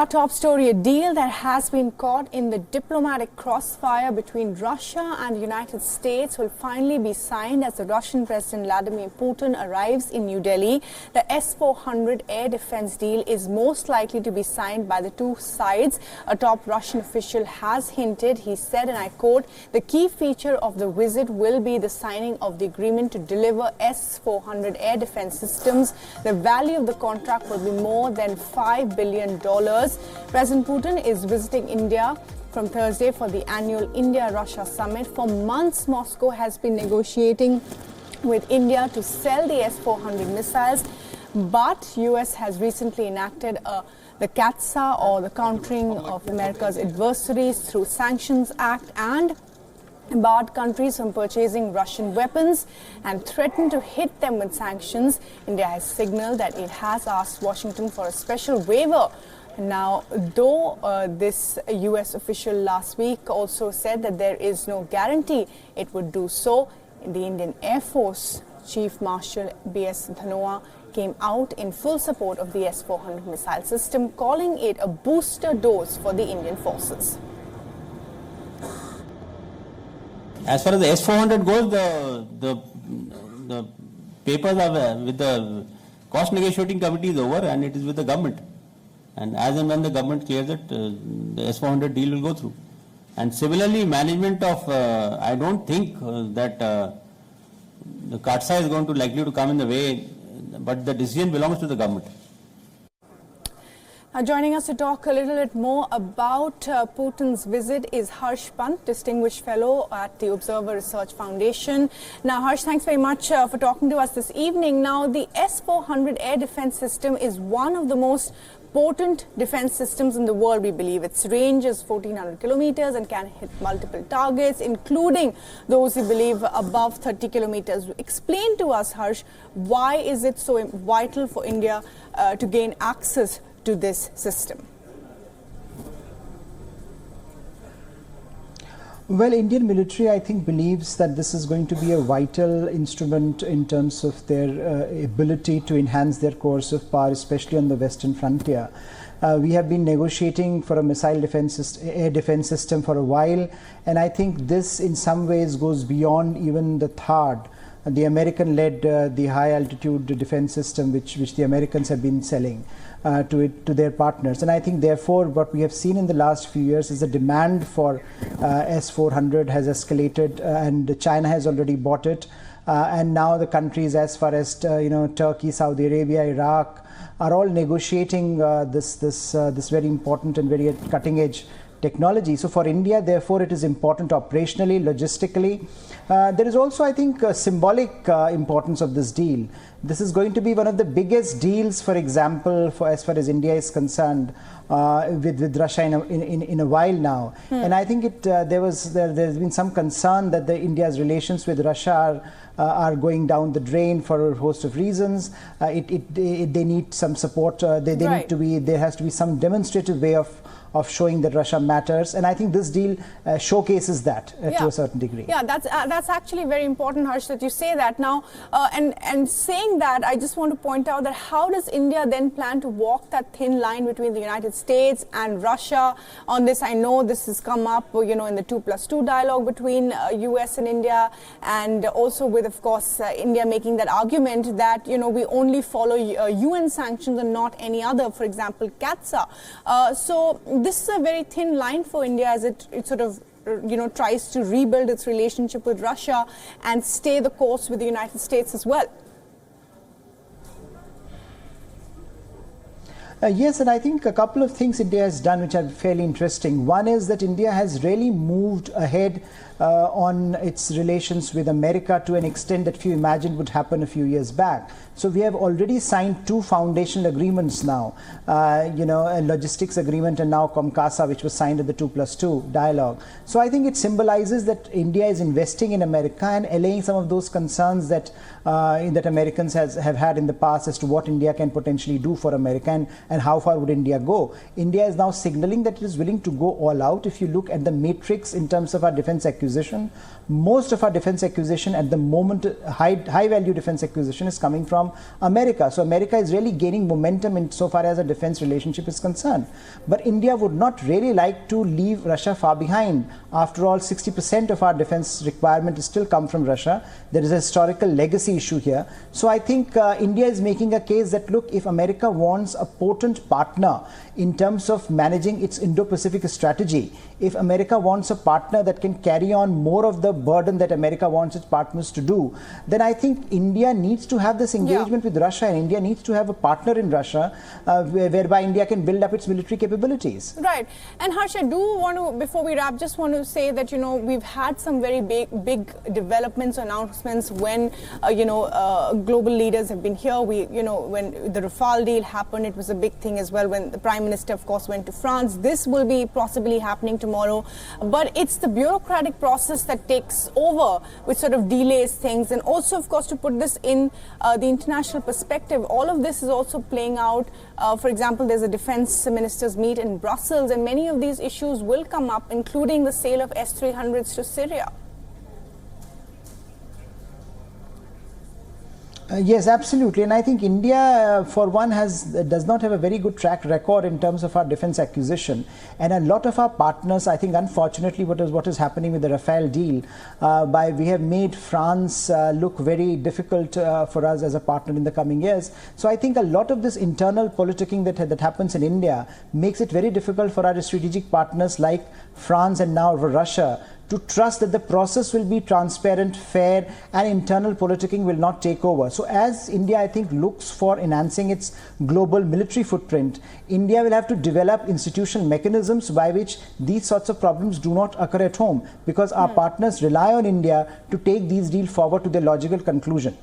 Our top story, a deal that has been caught in the diplomatic crossfire between Russia and the United States will finally be signed as the Russian President Vladimir Putin arrives in New Delhi. The S-400 air defense deal is most likely to be signed by the two sides. A top Russian official has hinted, he said, and I quote, "The key feature of the visit will be the signing of the agreement to deliver S-400 air defense systems. The value of the contract will be more than $5 billion. President Putin is visiting India from Thursday for the annual India-Russia summit. For months, Moscow has been negotiating with India to sell the S-400 missiles, but US has recently enacted the CATSA, or the Countering of America's Adversaries Through Sanctions Act, and barred countries from purchasing Russian weapons and threatened to hit them with sanctions. India has signaled that it has asked Washington for a special waiver. Now, though this US official last week also said that there is no guarantee it would do so, the Indian Air Force Chief Marshal B.S. Dhanoa came out in full support of the S-400 missile system, calling it a booster dose for the Indian forces. As far as the S-400 goes, the papers are with the cost negotiating committee is over, and it is with the government. And as and when the government clears it, the S-400 deal will go through. And similarly, management of, I don't think that the CATSA is going to likely to come in the way, but the decision belongs to the government. Joining us to talk a little bit more about Putin's visit is Harsh Pant, Distinguished Fellow at the Observer Research Foundation. Now, Harsh, thanks very much for talking to us this evening. Now, the S-400 air defense system is one of the most potent defense systems in the world, we believe. Its range is 1,400 kilometers and can hit multiple targets, including those we believe above 30 kilometers. Explain to us, Harsh, why is it so vital for India to gain access to this system? Well, Indian military, I think, believes that this is going to be a vital instrument in terms of their ability to enhance their coercive power, especially on the western frontier. We have been negotiating for a missile defense air defense system for a while, and I think this in some ways goes beyond even the THAAD, the American-led the high-altitude defense system, which the Americans have been selling to their partners. And I think, therefore, what we have seen in the last few years is the demand for S-400 has escalated, and China has already bought it. And now the countries as far as Turkey, Saudi Arabia, Iraq are all negotiating this very important and very cutting-edge technology. So for India, therefore, it is important operationally, logistically. There is also, I think, a symbolic importance of this deal. This is going to be one of the biggest deals, for example, as far as India is concerned, with Russia in a while now. And I think there's been some concern that India's relations with Russia are going down the drain for a host of reasons. They need some support. There has to be some demonstrative way of showing that Russia matters, and I think this deal showcases that to a certain degree. Yeah, that's actually very important, Harsh, that you say that. Now, and saying that, I just want to point out that how does India then plan to walk that thin line between the United States and Russia on this? I know this has come up, in the 2+2 dialogue between US and India, and also with, of course, India making that argument that, we only follow UN sanctions and not any other, for example, CATSA. So this is a very thin line for India as it sort of tries to rebuild its relationship with Russia and stay the course with the United States as well. Yes, and I think a couple of things India has done which are fairly interesting. One is that India has really moved ahead on its relations with America to an extent that few imagined would happen a few years back. So we have already signed two foundational agreements now, a logistics agreement and now COMCASA, which was signed at the 2+2 dialogue. So I think it symbolizes that India is investing in America and allaying some of those concerns that Americans have had in the past as to what India can potentially do for America and how far would India go. India is now signaling that it is willing to go all out. If you look at the matrix in terms of our defense acquisition, acquisition. Most of our defense acquisition at the moment, high value defense acquisition, is coming from America. So America is really gaining momentum in so far as a defense relationship is concerned. But India would not really like to leave Russia far behind. After all, 60% of our defense requirement is still come from Russia. There is a historical legacy issue here. So I think India is making a case that, look, if America wants a potent partner in terms of managing its Indo-Pacific strategy, if America wants a partner that can carry on more of the burden that America wants its partners to do, then I think India needs to have this engagement with Russia, and India needs to have a partner in Russia whereby India can build up its military capabilities. Right. And Harsh, I do want to, before we wrap, just want to say that, you know, we've had some very big developments, announcements when, global leaders have been here. When the Rafale deal happened, it was a big thing as well. When the Prime Minister, of course, went to France, this will be possibly happening tomorrow. But it's the bureaucratic process that takes over, which sort of delays things. And also, of course, to put this in the international perspective, all of this is also playing out. For example, there's a defense ministers meet in Brussels, and many of these issues will come up, including the sale of S-300s to Syria. Yes, absolutely. And I think India, for one, does not have a very good track record in terms of our defense acquisition. And a lot of our partners, I think, unfortunately, what is happening with the Rafale deal, we have made France look very difficult for us as a partner in the coming years. So I think a lot of this internal politicking that happens in India makes it very difficult for our strategic partners like France and now Russia to trust that the process will be transparent, fair, and internal politicking will not take over. So as India, I think, looks for enhancing its global military footprint, India will have to develop institutional mechanisms by which these sorts of problems do not occur at home, because our partners rely on India to take these deals forward to their logical conclusion.